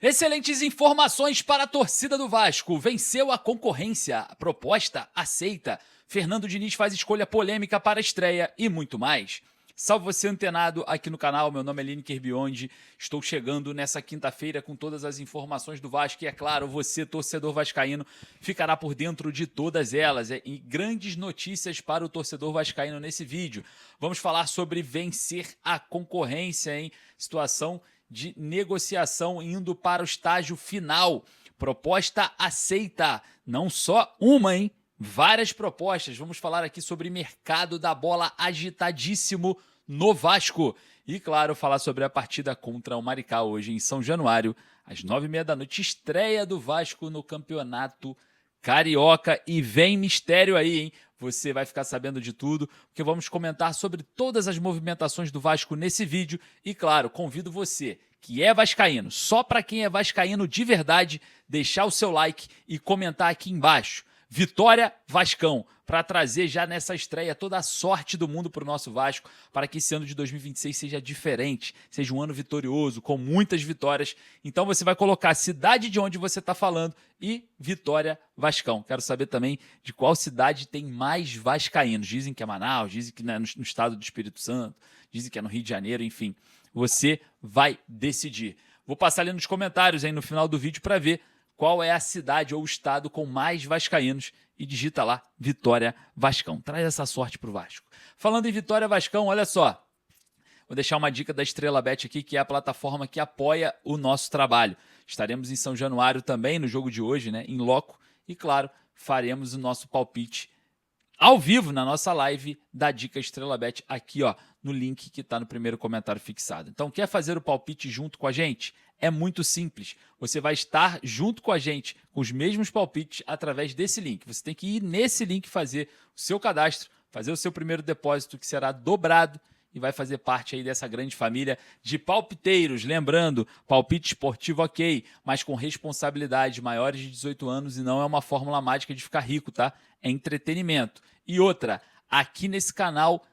Excelentes informações para a torcida do Vasco. Venceu a concorrência. Proposta aceita. Fernando Diniz faz escolha polêmica para a estreia e muito mais. Salve você antenado aqui no canal, meu nome é Lineker Biondi. Estou chegando nessa quinta-feira com todas as informações do Vasco e é claro, você, torcedor vascaíno, ficará por dentro de todas elas. E grandes notícias para o torcedor vascaíno nesse vídeo. Vamos falar sobre vencer a concorrência, hein? Situação de negociação indo para o estágio final. Proposta aceita. Não só uma, hein? Várias propostas. Vamos falar aqui sobre mercado da bola agitadíssimo no Vasco. E, claro, falar sobre a partida contra o Maricá hoje em São Januário, às 9h30 da noite. Estreia do Vasco no Campeonato Carioca. E vem mistério aí, hein? Você vai ficar sabendo de tudo, porque vamos comentar sobre todas as movimentações do Vasco nesse vídeo. E, claro, convido você, que é vascaíno, só para quem é vascaíno de verdade, deixar o seu like e comentar aqui embaixo. Vitória Vascão, para trazer já nessa estreia toda a sorte do mundo para o nosso Vasco, para que esse ano de 2026 seja diferente, seja um ano vitorioso, com muitas vitórias. Então você vai colocar a cidade de onde você está falando e Vitória Vascão. Quero saber também de qual cidade tem mais vascaínos. Dizem que é Manaus, dizem que é no estado do Espírito Santo, dizem que é no Rio de Janeiro, enfim. Você vai decidir. Vou passar ali nos comentários aí no final do vídeo para ver qual é a cidade ou o estado com mais vascaínos e digita lá Vitória Vascão. Traz essa sorte para o Vasco. Falando em Vitória Vascão, olha só. Vou deixar uma dica da Estrela Bet aqui, que é a plataforma que apoia o nosso trabalho. Estaremos em São Januário também no jogo de hoje, né, em loco. E claro, faremos o nosso palpite ao vivo na nossa live da Dica Estrela Bet aqui, ó, no link que está no primeiro comentário fixado. Então, quer fazer o palpite junto com a gente? É muito simples. Você vai estar junto com a gente com os mesmos palpites através desse link. Você tem que ir nesse link fazer o seu cadastro, fazer o seu primeiro depósito, que será dobrado, e vai fazer parte aí dessa grande família de palpiteiros. Lembrando, palpite esportivo ok, mas com responsabilidade, maiores de 18 anos, e não é uma fórmula mágica de ficar rico, tá? É entretenimento. E outra, aqui nesse canal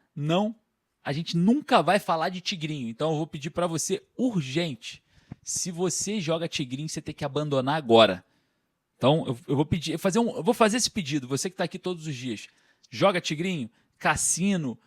a gente nunca vai falar de tigrinho, então eu vou pedir para você urgente. Se você joga tigrinho, você tem que abandonar agora. Então, eu vou fazer esse pedido. Você que está aqui todos os dias, joga tigrinho, cassino,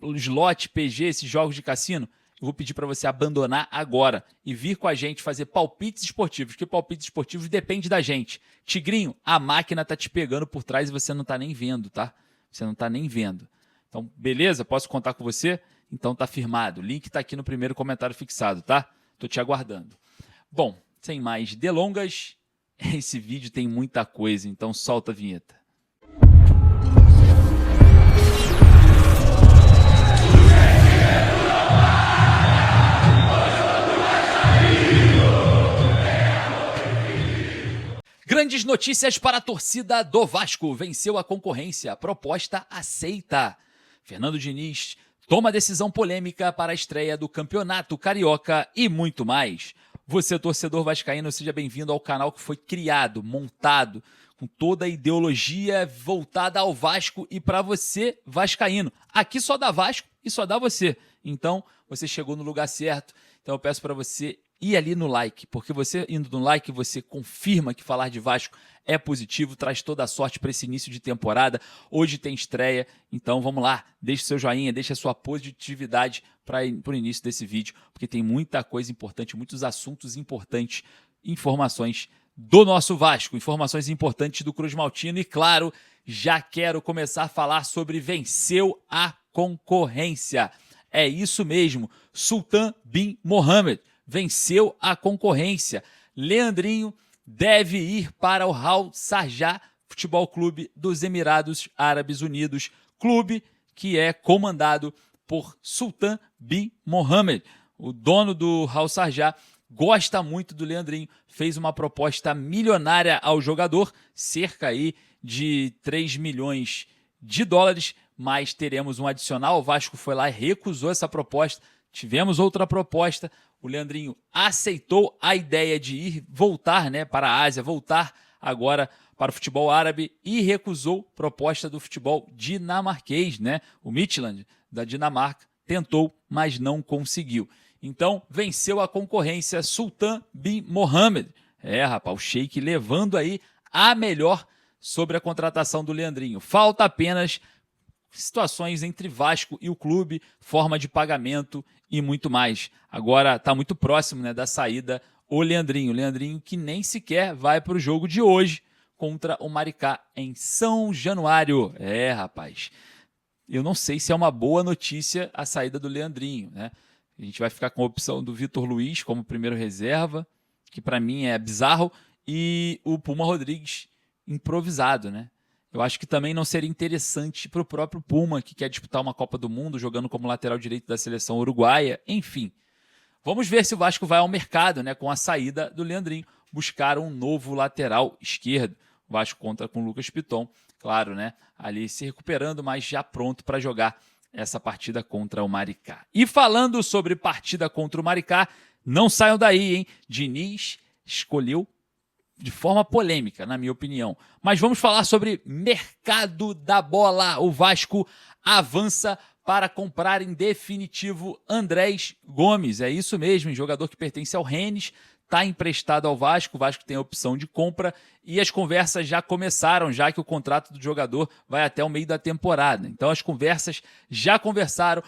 slot, PG, esses jogos de cassino, eu vou pedir para você abandonar agora e vir com a gente fazer palpites esportivos, porque palpites esportivos depende da gente. Tigrinho, a máquina tá te pegando por trás e você não tá nem vendo, tá? Você não tá nem vendo. Então, beleza? Posso contar com você? Então tá firmado. O link tá aqui no primeiro comentário fixado, tá? Tô te aguardando. Bom, sem mais delongas, esse vídeo tem muita coisa, então solta a vinheta. Grandes notícias para a torcida do Vasco. Venceu a concorrência. Proposta aceita. Fernando Diniz toma decisão polêmica para a estreia do Campeonato Carioca e muito mais. Você, torcedor vascaíno, seja bem-vindo ao canal que foi criado, montado, com toda a ideologia voltada ao Vasco e para você, vascaíno. Aqui só dá Vasco e só dá você. Então, você chegou no lugar certo. Então, eu peço para você ir ali no like, porque você indo no like, você confirma que falar de Vasco é positivo, traz toda a sorte para esse início de temporada. Hoje tem estreia, então vamos lá, deixe seu joinha, deixe a sua positividade para o início desse vídeo, porque tem muita coisa importante, muitos assuntos importantes, informações do nosso Vasco, informações importantes do Cruz Maltino e, claro, já quero começar a falar sobre venceu a concorrência. É isso mesmo, Sultan bin Mohammed venceu a concorrência. Leandrinho deve ir para o Al Sharjah Futebol Clube dos Emirados Árabes Unidos, clube que é comandado por Sultan bin Mohammed. O dono do Al Sharjah gosta muito do Leandrinho, fez uma proposta milionária ao jogador, cerca aí de 3 milhões de dólares, mas teremos um adicional. O Vasco foi lá e recusou essa proposta. Tivemos outra proposta, o Leandrinho aceitou a ideia de voltar, né, para a Ásia, voltar agora para o futebol árabe e recusou proposta do futebol dinamarquês, né? O Midtjylland da Dinamarca tentou, mas não conseguiu. Então, venceu a concorrência Sultan bin Mohammed. Rapaz, o Sheik levando aí a melhor sobre a contratação do Leandrinho. Falta apenas situações entre Vasco e o clube, forma de pagamento e muito mais. Agora está muito próximo, né, da saída o Leandrinho. Leandrinho que nem sequer vai para o jogo de hoje contra o Maricá em São Januário. Rapaz, eu não sei se é uma boa notícia a saída do Leandrinho, né? A gente vai ficar com a opção do Vitor Luiz como primeiro reserva, que para mim é bizarro, e o Puma Rodrigues improvisado, né? Eu acho que também não seria interessante para o próprio Puma, que quer disputar uma Copa do Mundo, jogando como lateral direito da seleção uruguaia. Enfim, vamos ver se o Vasco vai ao mercado, né, com a saída do Leandrinho, buscar um novo lateral esquerdo. O Vasco conta com o Lucas Piton, claro, né, ali se recuperando, mas já pronto para jogar essa partida contra o Maricá. E falando sobre partida contra o Maricá, não saiam daí, hein? Diniz escolheu de forma polêmica, na minha opinião. Mas vamos falar sobre mercado da bola. O Vasco avança para comprar em definitivo Andrés Gomes. É isso mesmo, jogador que pertence ao Rennes, está emprestado ao Vasco. O Vasco tem a opção de compra e as conversas já começaram, já que o contrato do jogador vai até o meio da temporada. Então as conversas já começaram,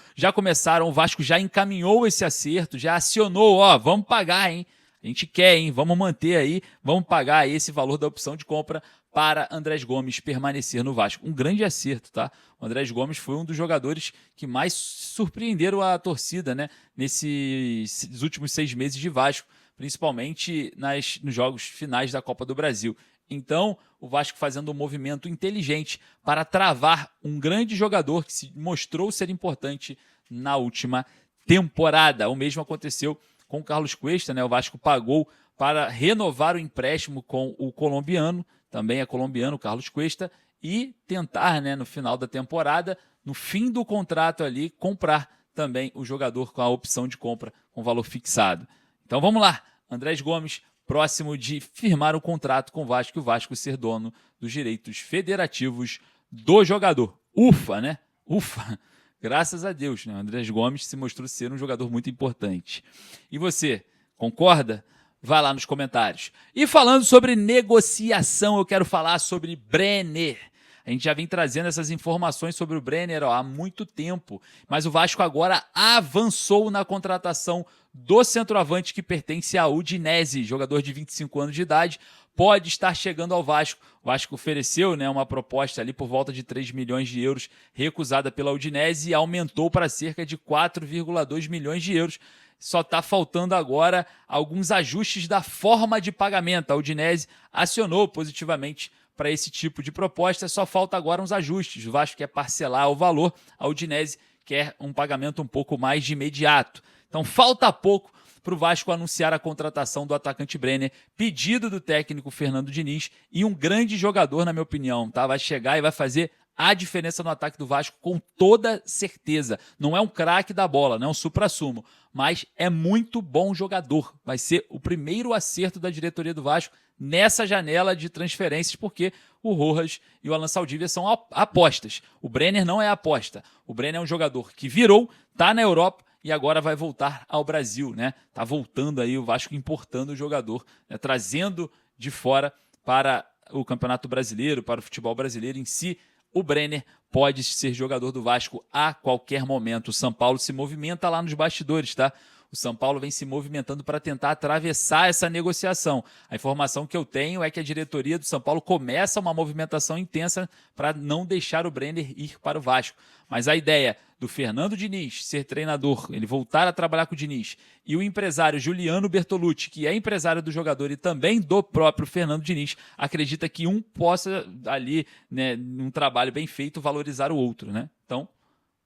o Vasco já encaminhou esse acerto, já acionou, vamos pagar, hein? A gente quer, hein? Vamos manter aí, vamos pagar esse valor da opção de compra para Andrés Gomes permanecer no Vasco. Um grande acerto, tá? O Andrés Gomes foi um dos jogadores que mais surpreenderam a torcida, né? Nesses últimos 6 meses de Vasco, principalmente nos jogos finais da Copa do Brasil. Então, o Vasco fazendo um movimento inteligente para travar um grande jogador que se mostrou ser importante na última temporada. O mesmo aconteceu com o Carlos Cuesta, né? O Vasco pagou para renovar o empréstimo com o colombiano, também é colombiano, o Carlos Cuesta, e tentar, né, no final da temporada, no fim do contrato ali, comprar também o jogador com a opção de compra com valor fixado. Então vamos lá, Andrés Gomes, próximo de firmar o contrato com o Vasco e o Vasco ser dono dos direitos federativos do jogador. Ufa, né? Ufa! Graças a Deus, né? O Andrés Gomes se mostrou ser um jogador muito importante. E você, concorda? Vai lá nos comentários. E falando sobre negociação, eu quero falar sobre Brenner. A gente já vem trazendo essas informações sobre o Brenner há muito tempo, mas o Vasco agora avançou na contratação do centroavante que pertence à Udinese, jogador de 25 anos de idade, pode estar chegando ao Vasco. O Vasco ofereceu, né, uma proposta ali por volta de 3 milhões de euros, recusada pela Udinese, e aumentou para cerca de 4,2 milhões de euros. Só está faltando agora alguns ajustes da forma de pagamento. A Udinese acionou positivamente para esse tipo de proposta, só falta agora uns ajustes. O Vasco quer parcelar o valor, a Udinese quer um pagamento um pouco mais de imediato. Então falta pouco para o Vasco anunciar a contratação do atacante Brenner, pedido do técnico Fernando Diniz, e um grande jogador, na minha opinião, tá? Vai chegar e vai fazer a diferença no ataque do Vasco com toda certeza. Não é um craque da bola, não é um supra-sumo, mas é muito bom jogador. Vai ser o primeiro acerto da diretoria do Vasco nessa janela de transferências, porque o Rojas e o Alan Saldívia são apostas. O Brenner não é aposta. O Brenner é um jogador que virou, tá na Europa e agora vai voltar ao Brasil, né? Tá voltando aí o Vasco importando o jogador, né? Trazendo de fora para o Campeonato Brasileiro, para o futebol brasileiro em si. O Brenner pode ser jogador do Vasco a qualquer momento. O São Paulo se movimenta lá nos bastidores, tá? O São Paulo vem se movimentando para tentar atravessar essa negociação. A informação que eu tenho é que a diretoria do São Paulo começa uma movimentação intensa para não deixar o Brenner ir para o Vasco. Mas a ideia do Fernando Diniz ser treinador, ele voltar a trabalhar com o Diniz, e o empresário Juliano Bertolucci, que é empresário do jogador e também do próprio Fernando Diniz, acredita que um possa ali, né, num trabalho bem feito, valorizar o outro, né? Então,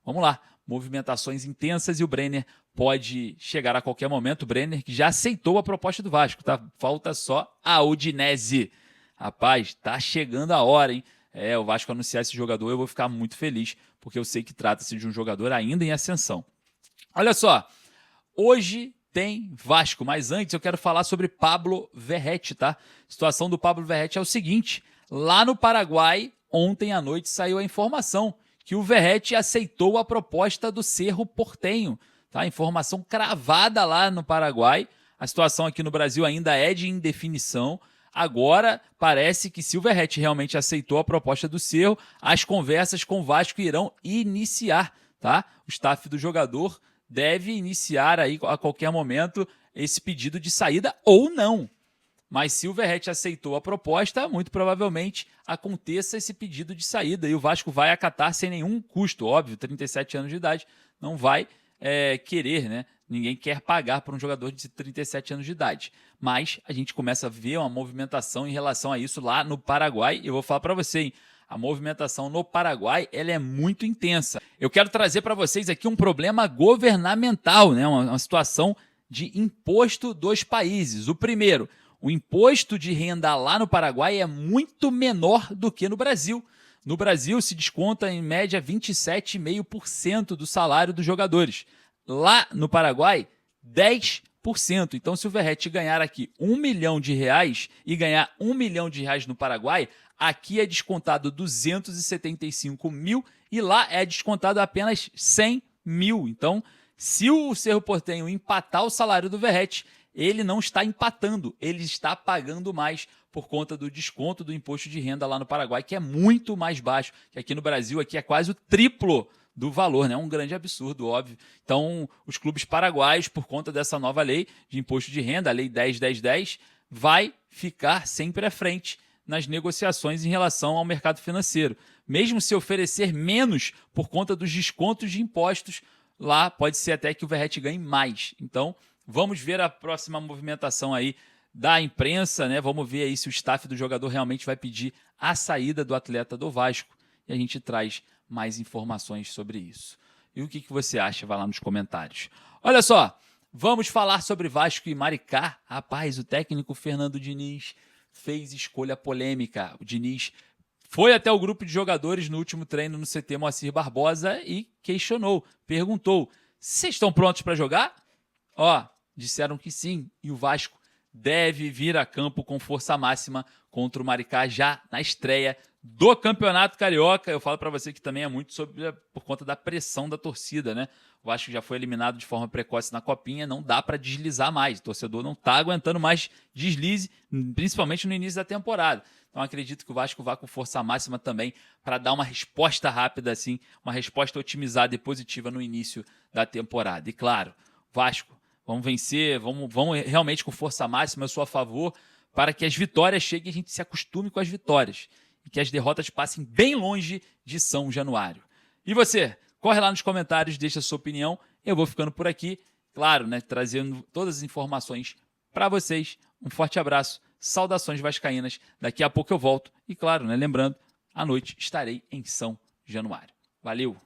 vamos lá. Movimentações intensas e o Brenner pode chegar a qualquer momento. O Brenner que já aceitou a proposta do Vasco, tá? Falta só a Udinese. Rapaz, tá chegando a hora, hein? O Vasco anunciar esse jogador, eu vou ficar muito feliz, porque eu sei que trata-se de um jogador ainda em ascensão. Olha só, hoje tem Vasco, mas antes eu quero falar sobre Pablo Verrete, tá? A situação do Pablo Verrete é o seguinte: lá no Paraguai, ontem à noite saiu a informação que o Verrete aceitou a proposta do Cerro Porteño, tá? Informação cravada lá no Paraguai. A situação aqui no Brasil ainda é de indefinição. Agora, parece que se o Verratti realmente aceitou a proposta do Cerro, as conversas com o Vasco irão iniciar, tá? O staff do jogador deve iniciar aí a qualquer momento esse pedido de saída ou não. Mas se o Verratti aceitou a proposta, muito provavelmente aconteça esse pedido de saída e o Vasco vai acatar sem nenhum custo, óbvio, 37 anos de idade, não vai querer, né? Ninguém quer pagar por um jogador de 37 anos de idade. Mas a gente começa a ver uma movimentação em relação a isso lá no Paraguai. Eu vou falar para você, hein? A movimentação no Paraguai ela é muito intensa. Eu quero trazer para vocês aqui um problema governamental, né? Uma situação de imposto dos países. O primeiro, o imposto de renda lá no Paraguai é muito menor do que no Brasil. No Brasil se desconta em média 27,5% do salário dos jogadores. Lá no Paraguai, 10%. Então, se o Verratti ganhar aqui R$1 milhão e ganhar R$1 milhão no Paraguai, aqui é descontado 275 mil e lá é descontado apenas 100 mil. Então, se o Cerro Porteño empatar o salário do Verratti, ele não está empatando, ele está pagando mais por conta do desconto do imposto de renda lá no Paraguai, que é muito mais baixo, que aqui no Brasil aqui é quase o triplo do valor, né? Um grande absurdo, óbvio. Então, os clubes paraguaios, por conta dessa nova lei de imposto de renda, a lei 10.10.10, vai ficar sempre à frente nas negociações em relação ao mercado financeiro. Mesmo se oferecer menos por conta dos descontos de impostos, lá pode ser até que o Verratti ganhe mais. Então, vamos ver a próxima movimentação aí da imprensa, né? Vamos ver aí se o staff do jogador realmente vai pedir a saída do atleta do Vasco e a gente traz mais informações sobre isso. E o que você acha? Vai lá nos comentários. Olha só, vamos falar sobre Vasco e Maricá. Rapaz, o técnico Fernando Diniz fez escolha polêmica. O Diniz foi até o grupo de jogadores no último treino no CT Moacir Barbosa e questionou, perguntou: vocês estão prontos para jogar? Disseram que sim, e o Vasco deve vir a campo com força máxima contra o Maricá já na estreia do Campeonato Carioca. Eu falo para você que também é muito por conta da pressão da torcida, né? O Vasco já foi eliminado de forma precoce na Copinha, não dá para deslizar mais. O torcedor não está aguentando mais deslize, principalmente no início da temporada. Então acredito que o Vasco vá com força máxima também para dar uma resposta rápida, assim, uma resposta otimizada e positiva no início da temporada. E claro, Vasco, vamos vencer, vamos realmente com força máxima, eu sou a favor, para que as vitórias cheguem e a gente se acostume com as vitórias. E que as derrotas passem bem longe de São Januário. E você? Corre lá nos comentários, deixa a sua opinião. Eu vou ficando por aqui, claro, né, trazendo todas as informações para vocês. Um forte abraço, saudações vascaínas. Daqui a pouco eu volto. E claro, né, lembrando, à noite estarei em São Januário. Valeu!